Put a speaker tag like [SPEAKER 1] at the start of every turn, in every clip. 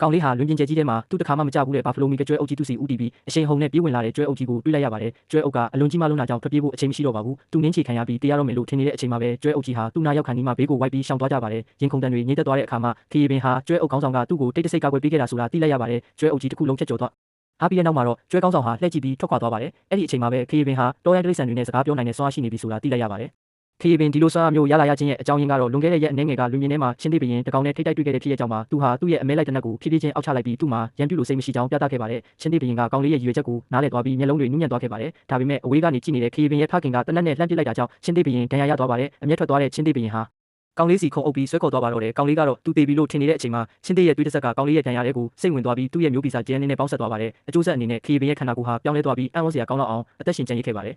[SPEAKER 1] ကောင်လေးဟာလွင်ပြင်ကျဲကြီးထဲမှာသူ့တခါမှမကြဘူးတဲ့ဘာဖလိုမီကကျွဲအုပ်ကြီးသူစီဦးတီးပြီးအရှိန်ဟုန်နဲ့ပြေးဝင်လာတဲ့ကျွဲအုပ်ကြီးကိုတွေ့လိုက်ရပါတယ်ကျွဲအုပ်ကအလွန်ကြီးမလုံးတာကြောင့်ထွက်ပြေးဖို့အချိန်မရှိတော့ပါဘူးသူနင်းချခံရပြီးတရားတော့မယ်လို့ထင်နေတဲ့အချိန်မှာပဲကျွဲအုပ်ကြီးဟာသူ့နာရောက်ခံဒီမှာဘေးကိုဝိုက်ပြီးရှောင်သွားကြပါတယ်ရင်ခုန်တန်တွေညှိတက်သွားတဲ့အခါမှာခရီးပင်ဟာကျွဲအုပ်ကောင်းဆောင်ကသူ့ကိုတိတ်တဆိတ်ကာကွယ်ပေးခဲ့တာဆိုတာသိလိုက်ရပါတယ်ကျွဲအုပ်ကြီးတစ်ခုလုံးဖြတ်ကျော်သွားအားပြီးတဲ့နောက်မှာတော့ကျွဲကောင်းဆောင်ဟာလှည့်ကြည့်ပြီးထွက်ခွာသွားပါတယ်အဲ့ဒီအချိန်မှာပဲခရီးပင်ဟာတောရိုင်းတိရစ္ဆာန်တွေနဲ့စကားပြောနိုင်တဲ့စွမ်းအားရှိနေပြီဆိုတာသိလိုက်ရပါတယ်ခရီးပင်ဒီလိုစွမ်းအားမျိုးရလာရခြင်းရဲ့အကြောင်းရင်းကတော့လွန်ခဲ့တဲ့ရက်အနည်းငယ်ကလူမြင်ထဲမှာချင်းသေးပင်တကောင်နဲ့ထိတိုက်တွေ့ခဲ့တဲ့ဖြစ်ရဲ့ကြောင့်ပါသူဟာသူ့ရဲ့အမဲလိုက်တဲ့နက်ကိုဖြည်းဖြည်းချင်းအောက်ချလိုက်ပြီးသူ့မှာရန်ပြုလို့စိတ်မရှိကြောင်းပြသခဲ့ပါတယ်ချင်းသေးပင်ကကောင်လေးရဲ့ရည်ရွယ်ချက်ကိုနားလည်သွားပြီးမျက်လုံးတွေနူးညံ့သွားခဲ့ပါတယ်ဒါပေမဲ့အဝေးကနေကြည့်နေတဲ့ခရီးပင်ရဲ့ဖခင်ကတနက်နဲ့လှမ်းပစ်လိုက်တာကြောင့်ချင်းသေးပင်ဒဏ်ရာရသွားပါတယ်အမျက်ထွက်သွားတဲ့ချင်းသေးပင်ဟာကောင်လေးစီခုံအုပ်ပြီးဆွဲခေါ်သွားပါတော့တယ်ကောင်လေးကတော့သူတေပြီလို့ထင်နေတဲ့အချိန်မှာချင်းသေးရဲ့တွေးတဆက်ကကောင်လေးရဲ့ဒဏ်ရာတွေကိုစိတ်ဝင်သွားပြီးသူ့ရဲ့မျိုးဗီဇဂျန်နဲ့ပေါင်းဆက်သွားပါတယ်အကျိုးဆက်အနေနဲ့ခရီးပင်ရဲ့ခန္ဓာကိုယ်ဟာပြောင်းလဲသွားပြီးအံ့ဩစရာကောင်းလောက်အောင်အသက်ရှင်ကျန်ရစ်ခဲ့ပါတယ်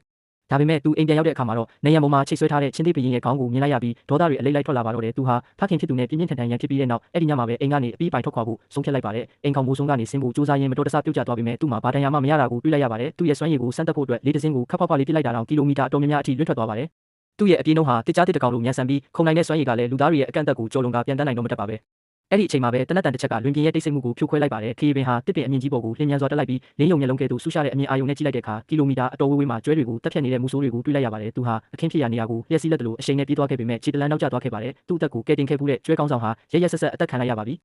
[SPEAKER 1] ဒါပေမဲ့သူအိမ်ပြန်ရောက်တဲ့အခါမှာတော့နေရံပေါ်မှာချိတ်ဆွဲထားတဲ့ချင်းသေးပင်ရဲ့ခေါင်းကိုမြင်လိုက်ရပြီးဒေါသတွေအလိမ့်လိုက်ထွက်လာပါတော့တယ်သူဟာဖခင်ဖြစ်သူနဲ့ပြင်းပြင်းထန်ထန်ရန်ဖြစ်ပြီးတဲ့နောက်အဲ့ဒီညမှာပဲအိမ်ကနေအပြီးပိုင်ထွက်ခွာဖို့ဆုံးဖြတ်လိုက်ပါတယ်အိမ်ခေါင်မိုးဆုံးကနေဆင်းဖို့စူးစမ်းရင်းမတော်တဆပြုတ်ကျသွားပြီးမဲ့သူ့မှာဘာတန်ရာမှမရတာကိုတွေ့လိုက်ရပါတယ်သူ့ရဲ့စွမ်းရည်ကိုစမ်းသပ်ဖို့အတွက်လေးတစင်းကိုခပ်ဖွားဖွားလေးပြစ်လိုက်တာတောင်ကီလိုမီတာအတော်များများအထိလွင့်ထွက်သွားပါတယ်သူ့ရဲ့အပြေးနှုန်းဟာတစ်ကြားတစ်တကောင်လိုမြန်ဆန်ပြီးခုံနိုင်တဲ့စွမ်းရည်ကလည်းလူသားတွေရဲ့အကန့်အသတ်ကိုကျော်လွန်ကပြန်တန်းနိုင်တော့မတတ်ပါပဲအဲ့ဒီအချိန်မှာပဲတနက်တန်တစ်ချက်ကလွင်ပြင်ရဲ့တိတ်ဆိတ်မှုကိုဖြိုခွဲလိုက်ပါတယ်ခရီးပင်ဟာတစ်ပင်အမြင့်ကြီးပေါ်ကိုလျင်မြန်စွာတက်လိုက်ပြီးလင်းယုံမျက်လုံးကဲ့သို့ဆူရှာတဲ့အမြင်အာရုံနဲ့ကြည့်လိုက်တဲ့အခါကီလိုမီတာအတော်ဝေးမှာကျွဲတွေကိုတက်ဖြတ်နေတဲ့မူဆိုးတွေကိုတွေ့လိုက်ရပါတယ်သူဟာအခင်းဖြစ်ရာနေရာကိုလျှက်စီးလက်တလို့အရှိန်နဲ့ပြေးသွားခဲ့ပေမဲ့ခြေတလန်းနောက်ကျသွားခဲ့ပါတယ်သူ့အသက်ကိုကယ်တင်ခဲ့မှုတဲ့ကျွဲကောင်းဆောင်ဟာရရက်ဆက်ဆက်အသက်ခံလိုက်ရပါပြီ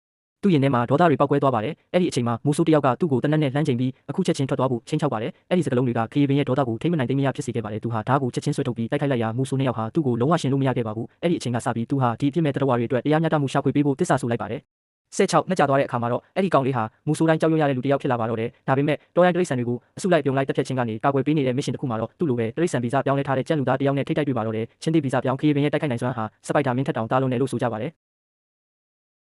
[SPEAKER 1] သူ့ရင်ထဲမှာဒေါသတွေပေါက်ကွဲသွားပါတယ်အဲ့ဒီအချိန်မှာမူဆိုးတယောက်ကသူ့ကိုတနက်နဲ့လှမ်းချိန်ပြီးအခုချက်ချင်းထွက်သွားဖို့ချင်းချောက်ပါတယ်အဲ့ဒီစကလုံးတွေကခရီးပင်ရဲ့ဒေါသကိုထိမ့်မနိုင်သိမရဖြစ်စေခဲ့ပါတယ်သူဟာဓာတ်ကိုချက်ချင်းဆွဲထုတ်ပြီးတိုက်ခိုက်လိုက်ရာမူဆိုးနှစ်ယောက်ဟာသူ့ကိုလုံးဝရှင်လို့မရခဲ့ပါဘူးအဲ့ဒီအချိန်ကစပြီးသူဟာဒီအဖြစ်မဲ့တရဝတွေအတွက်တရားမျှတမှုရှာဖွေပေးဖို့တစ္ဆာဆိုလိုက်ပါတယ်16နှစ်ကြာသွားတဲ့အခါမှာတော့အဲ့ဒီကောင်လေးဟာမူဆိုးတိုင်းကြောက်ရွံ့ရတဲ့လူတစ်ယောက်ဖြစ်လာပါတော့တယ်ဒါပေမဲ့တော်ရိုင်းတိရစ္ဆာန်တွေကိုအစုလိုက်ပြုံလိုက်တက်ဖြတ်ခြင်းကနေကာကွယ်ပေးနေတဲ့မစ်ရှင်တစ်ခုမှာတော့သူ့လိုပဲတိရစ္ဆာန်ဗီဇပြောင်းလဲထားတဲ့ကြက်လူသားတစ်ယောက်နဲ့ထိတ်တိုက်တွေ့ပါတော့တယ်ချင်းတိဗီဇပြောင်းခရီးပင်ရဲ့တိုက်ခိုက်နိုင်စွမ်းဟာစပိုက်တာမင်းထက်တောင်တားလုံးတယ်လို့ဆိုကြပါတယ်